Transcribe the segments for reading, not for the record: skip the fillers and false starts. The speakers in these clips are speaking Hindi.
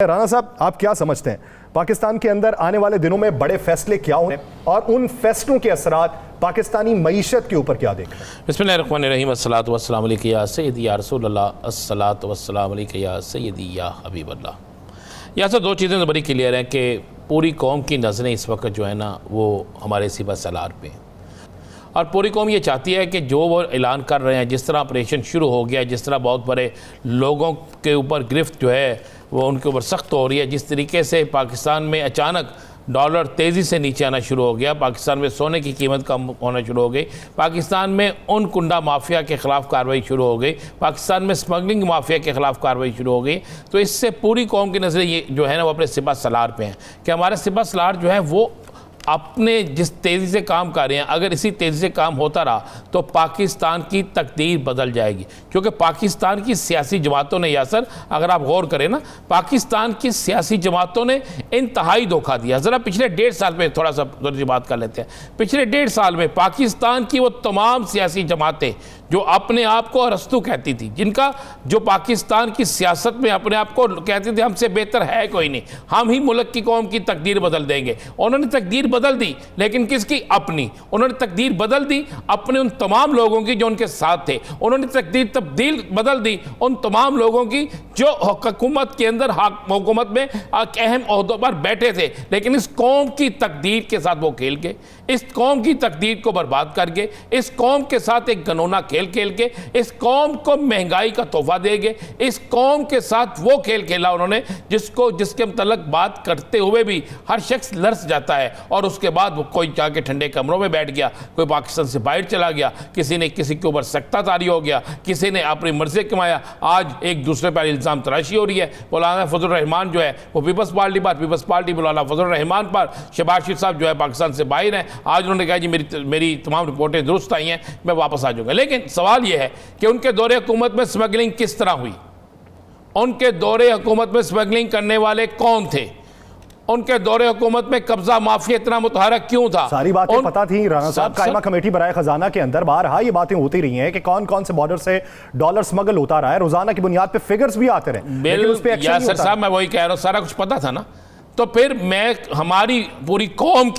राणा साहब, आप क्या समझते हैं पाकिस्तान के अंदर आने वाले दिनों में बड़े फैसले क्या होंगे और उन फैसलों के असरात पाकिस्तानी मईशत के ऊपर क्या देख रहे हैं? बिस्मिल्लाहिर्रहमानिर्रहीम, अस्सलातु वस्सलामु अलैका या सय्यदी या रसूलल्लाह, अस्सलातु वस्सलामु अलैका या सय्यदी या हबीबल्लाह। यहाँ से दो चीज़ें तो बड़ी क्लियर हैं कि पूरी कौम की नज़रें इस वक्त जो है ना वो हमारे सिपा सलार पे हैं और पूरी कौम ये चाहती है कि जो वो ऐलान कर रहे हैं, जिस तरह ऑपरेशन शुरू हो गया, जिस तरह बहुत बड़े लोगों के ऊपर गिरफ्त जो है वो उनके ऊपर सख्त हो रही है, जिस तरीके से पाकिस्तान में अचानक डॉलर तेज़ी से नीचे आना शुरू हो गया, पाकिस्तान में सोने की कीमत कम होना शुरू हो गई, पाकिस्तान में उन कुंडा माफिया के ख़िलाफ़ कार्रवाई शुरू हो गई, पाकिस्तान में स्मगलिंग माफिया के ख़िलाफ़ कार्रवाई शुरू हो गई। तो इससे पूरी कौम की नज़रें ये जो है ना वो अपने सिपा सलार पे हैं कि हमारे सिपा सलार जो है वो अपने जिस तेज़ी से काम कर रहे हैं, अगर इसी तेज़ी से काम होता रहा तो पाकिस्तान की तकदीर बदल जाएगी। क्योंकि पाकिस्तान की सियासी जमातों ने यासर, अगर आप गौर करें ना, पाकिस्तान की सियासी जमातों ने इंतहाई धोखा दिया। ज़रा पिछले 1.5 साल में थोड़ा सा बात कर लेते हैं। पिछले 1.5 साल में पाकिस्तान की वो तमाम सियासी जमातें जो अपने आप को अरस्तू कहती थी, जिनका जो पाकिस्तान की सियासत में अपने आप को कहते थे हमसे बेहतर है कोई नहीं, हम ही मुल्क की कौम की तकदीर बदल देंगे, उन्होंने तकदीर बदल दी। लेकिन किसकी? अपनी। उन्होंने तकदीर बदल दी अपने उन तमाम लोगों की जो उनके साथ थे। उन्होंने तकदीर तब्दील बदल दी उन तमाम लोगों की जो हुकूमत के अंदर हुकूमत में अहम ओहदों पर बैठे थे, लेकिन इस कौम की तकदीर के साथ वो खेल के, इस कौम की तकदीर को बर्बाद करके, इस कौम के साथ एक घनौना खेल खेल के, इस कौम को महंगाई का तोहफा देंगे, इस कौम के साथ वो खेल खेला उन्होंने जिसके मतलब बात करते हुए भी हर शख्स लर्स जाता है। और उसके बाद वो कोई जाके ठंडे कमरों में बैठ गया, कोई पाकिस्तान से बाहर चला गया, किसी ने किसी के ऊपर सख्तातारी हो गया, किसी ने अपनी मर्जी कमाया। आज एक दूसरे पर इल्ज़ाम तराशी हो रही है। मौलाना फजल रहमान जो है वो पीपल्स पार्टी पर, पीपल्स पार्टी मौलाना फजल रहमान पर, शहबाज शरीफ साहब जो है पाकिस्तान से बाहर हैं। आज उन्होंने कहा जी मेरी तमाम रिपोर्टें दुरुस्त आई हैं, मैं वापस आ जाऊँगा। लेकिन सवाल यह है कि उनके दौरे हुकूमत में स्मगलिंग किस तरह हुई, उनके दौरे हुकूमत में स्मगलिंग करने वाले कौन थे, उनके दौरे हुकूमत में कब्जा माफिया इतना मुतहरक क्यों था, सारी बातें पता थी राणा साहब। कायमा कमेटी बराए खजाना के अंदर बारहा ये बातें होती रही हैं कि कौन कौन से बॉर्डर से डॉलर स्मगल होता रहा है, रोजाना की बुनियाद पे फिगर्स भी आते रहे, लेकिन उस पे एक्शन नहीं होता। साहब मैं वही कह रहा हूँ, सारा कुछ पता था ना। तो फिर मैं हमारी पूरी कौम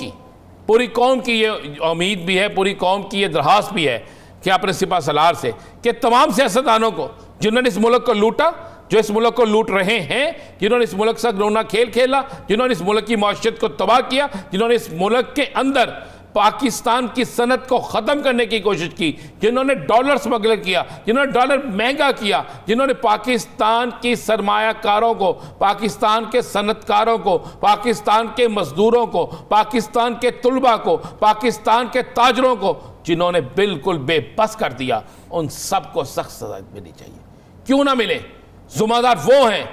की ये उम्मीद भी है, पूरी कौम की ये दरख्वास्त भी है कि अपने सिपा सलार से कि तमाम सियासतदानों को जिन्होंने इस मुल्क को लूटा, जो इस मुल्क को लूट रहे हैं, जिन्होंने इस मुल्क से घिनौना खेल खेला, जिन्होंने इस मुल्क की माशियत को तबाह किया, जिन्होंने इस मुल्क के अंदर पाकिस्तान की सनत को ख़त्म करने की कोशिश की, जिन्होंने डॉलर स्मगलर किया, जिन्होंने डॉलर महंगा किया, जिन्होंने पाकिस्तान की सरमायाकारों को, पाकिस्तान के सनतकारों को, पाकिस्तान के मजदूरों को, पाकिस्तान के तुलबा को, पाकिस्तान के ताजरों को जिन्होंने बिल्कुल बेबस कर दिया, उन सबको सख्त सजा मिलनी चाहिए। क्यों ना मिले? जुम्मेदार वो हैं,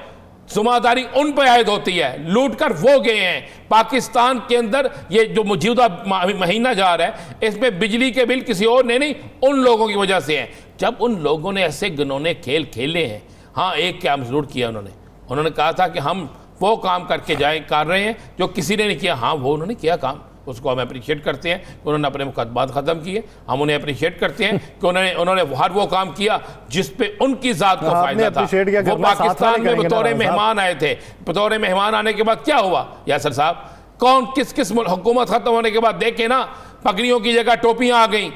जुम्मेदारी उन पर आयद होती है, लूट कर वो गए हैं। पाकिस्तान के अंदर ये जो मौजूदा महीना जा रहा है, इसमें बिजली के बिल किसी और ने नहीं, उन लोगों की वजह से हैं। जब उन लोगों ने ऐसे घिनौने खेल खेले हैं, हाँ एक काम जरूर किया उन्होंने कहा था कि हम वो काम करके कर रहे हैं जो किसी ने नहीं किया। हाँ वो उन्होंने किया काम, उसको हम अप्रिशिएट करते हैं कि उन्होंने अपने मुकदमात ख़त्म किए। हम उन्हें अप्रिशिएट करते हैं कि उन्होंने हर वो काम किया जिस पे उनकी ज़ात को फ़ायदा था। वो पाकिस्तान में बतौर मेहमान आए थे। बतौर मेहमान आने के बाद क्या हुआ यासर साहब? कौन किस हुकूमत ख़त्म होने के बाद देखे ना, पगड़ियों की जगह टोपियाँ आ गई।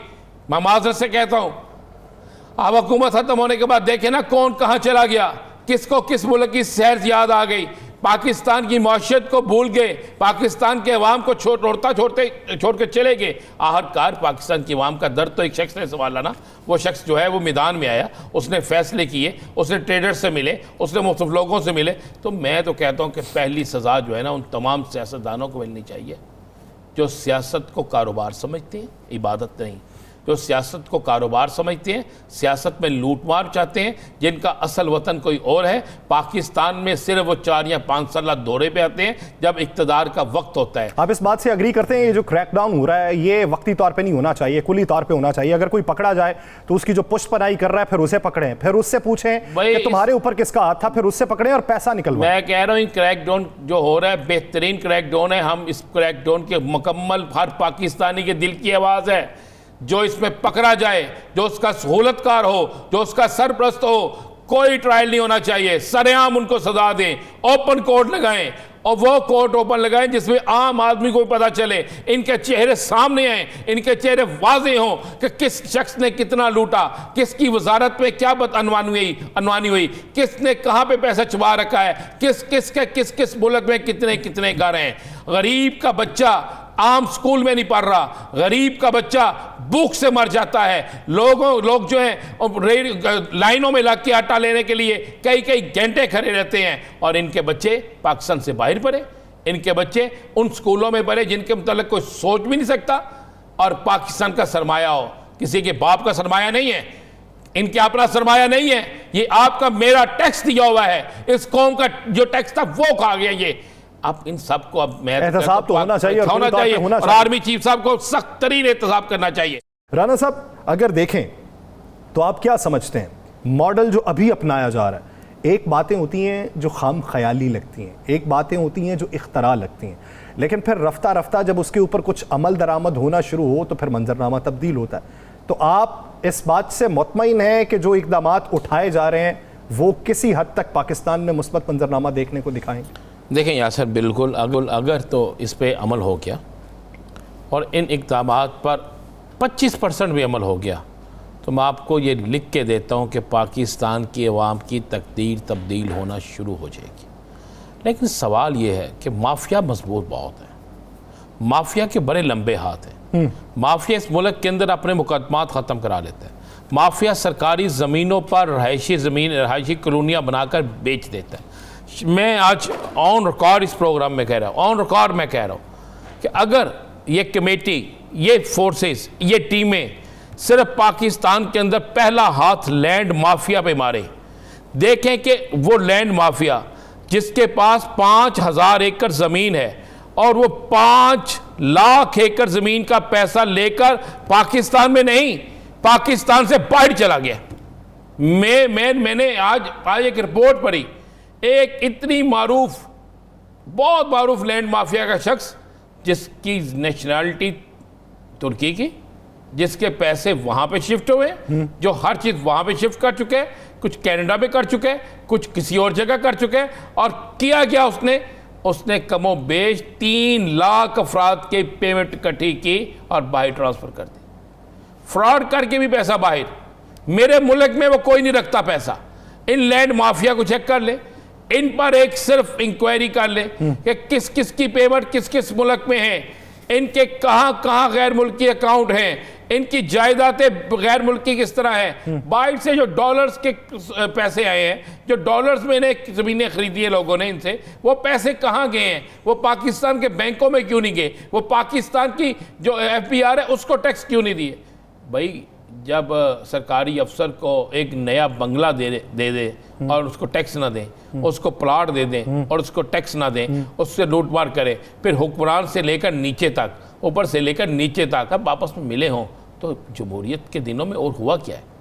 मैं माज़रत से कहता हूँ, अब हुकूमत ख़त्म होने के बाद देखे ना कौन कहाँ चला गया, किसको किस मुल्क की सैर याद आ गई, पाकिस्तान की मौशियत को भूल गए, पाकिस्तान के अवाम को छोड़ के चले गए। आखिरकार पाकिस्तान की अवाम का दर्द तो एक शख्स ने संभाला ना। वो शख्स जो है वो मैदान में आया, उसने फैसले किए, उसने ट्रेडर से मिले, उसने मुख्तलिफ लोगों से मिले। तो मैं तो कहता हूँ कि पहली सज़ा जो है ना उन तमाम सियासतदानों को मिलनी चाहिए जो सियासत को कारोबार समझते हैं, इबादत नहीं, जो सियासत को कारोबार समझते हैं, सियासत में लूटमार चाहते हैं, जिनका असल वतन कोई और है। पाकिस्तान में सिर्फ वो 4 या 5 साल दौरे पे आते हैं जब इक़्तिदार का वक्त होता है। आप इस बात से अग्री करते हैं ये जो क्रैकडाउन हो रहा है ये वक्ती तौर पे नहीं होना चाहिए, कुली तौर पे होना चाहिए। अगर कोई पकड़ा जाए तो उसकी जो पुष्टपनाही कर रहा है फिर उसे पकड़ें, फिर उससे पूछें कि तुम्हारे ऊपर किसका हाथ था, फिर उससे पकड़ें और पैसा निकलवाएं। मैं कह रहा हूँ क्रैकडाउन जो हो रहा है बेहतरीन क्रैकडाउन है। हम इस क्रैकडाउन के मुकम्मल हर पाकिस्तानी के दिल की आवाज़ है। जो इसमें पकड़ा जाए, जो उसका सहूलतकार हो, जो उसका सरप्रस्त हो, कोई ट्रायल नहीं होना चाहिए, सरेआम उनको सजा दें, ओपन कोर्ट लगाएं, और वो कोर्ट ओपन लगाएं जिसमें आम आदमी को भी पता चले, इनके चेहरे सामने आए, इनके चेहरे वाजे हों कि किस शख्स ने कितना लूटा, किसकी वजारत में क्या अनवानी हुई, किसने कहां पे पैसा छुपा रखा है, किस किस मुल्क में कितने कितने घर हैं। गरीब का बच्चा आम स्कूल में नहीं पढ़ रहा, गरीब का बच्चा भूख से मर जाता है। लोग जो हैं लाइनों में लग के आटा लेने के लिए कई कई घंटे खड़े रहते हैं, और इनके बच्चे पाकिस्तान से बाहर पढ़े, इनके बच्चे उन स्कूलों में पढ़े जिनके मतलब कोई सोच भी नहीं सकता, और पाकिस्तान का सरमाया हो, किसी के बाप का सरमाया नहीं है, इनके अपना सरमाया नहीं है, ये आपका मेरा टैक्स दिया हुआ है, इस कौम का जो टैक्स था वो खा गया ये। अब इन सबको अब एहतसाब तो होना चाहिए और आर्मी चीफ साहब को सख्त तरीन एहतसाब करना चाहिए। राना साहब, अगर देखें तो आप क्या समझते हैं मॉडल जो अभी अपनाया जा रहा है? एक बातें होती हैं जो खाम ख्याली लगती हैं, एक बातें होती हैं जो इख्तरा लगती हैं, लेकिन फिर रफ्ता रफ्ता जब उसके ऊपर कुछ अमल दरामद होना शुरू हो तो फिर मंजरनामा तब्दील होता है। तो आप इस बात से मुतमईन हैं कि जो इकदामात उठाए जा रहे हैं वो किसी हद तक पाकिस्तान में मुस्बत मंजरनामा देखने को दिखाएंगे? देखें यासर, बिल्कुल अगर तो इस पर अमल हो गया और इन इक़दामात पर 25% भी अमल हो गया तो मैं आपको ये लिख के देता हूँ कि पाकिस्तान की अवाम की तकदीर तब्दील होना शुरू हो जाएगी। लेकिन सवाल ये है कि माफिया मजबूत बहुत है, माफिया के बड़े लंबे हाथ हैं, माफिया इस मुल्क के अंदर अपने मुकदमात ख़त्म करा लेते हैं, माफिया सरकारी ज़मीनों पर रहायशी कॉलोनियाँ बनाकर बेच देता है। मैं आज ऑन रिकॉर्ड इस प्रोग्राम में कह रहा हूँ, कि अगर ये कमेटी, ये फोर्सेस, ये टीमें सिर्फ पाकिस्तान के अंदर पहला हाथ लैंड माफिया पे मारे, देखें कि वो लैंड माफिया जिसके पास 5,000 एकड़ ज़मीन है और वो 5 लाख एकड़ ज़मीन का पैसा लेकर पाकिस्तान में नहीं, पाकिस्तान से बाहर चला गया। मैंने आज एक रिपोर्ट पढ़ी, एक इतनी बहुत मारूफ लैंड माफिया का शख्स जिसकी नेशनैलिटी तुर्की की, जिसके पैसे वहां पे शिफ्ट हुए, जो हर चीज वहां पे शिफ्ट कर चुके हैं, कुछ कनाडा में कर चुके हैं, कुछ किसी और जगह कर चुके हैं, और किया क्या उसने कमो बेश 3 लाख अफराद के पेमेंट इकट्ठी की और बाहर ट्रांसफर कर दी, फ्रॉड करके भी पैसा बाहर। मेरे मुल्क में वो कोई नहीं रखता पैसा। इन लैंड माफिया को चेक कर ले, इन पर एक सिर्फ इंक्वायरी कर ले कि किस किस की पेमेंट किस किस मुल्क में है, इनके कहां गैर मुल्की अकाउंट हैं, इनकी जायदादें गैर मुल्की किस तरह है, बाहर से जो डॉलर्स के पैसे आए हैं, जो डॉलर्स में इन्हें ज़मीनें खरीदी है लोगों ने इनसे, वो पैसे कहाँ गए हैं, वो पाकिस्तान के बैंकों में क्यों नहीं गए, वो पाकिस्तान की जो FBR है उसको टैक्स क्यों नहीं दिए। भाई जब सरकारी अफसर को एक नया बंगला दे और उसको टैक्स ना दें, उसको प्लाट दे दें और उसको टैक्स ना दें, उससे लूटमार करें, फिर हुक्मरान से लेकर नीचे तक, ऊपर से लेकर नीचे तक अब आपस में मिले हों, तो जमहूरियत के दिनों में और हुआ क्या है?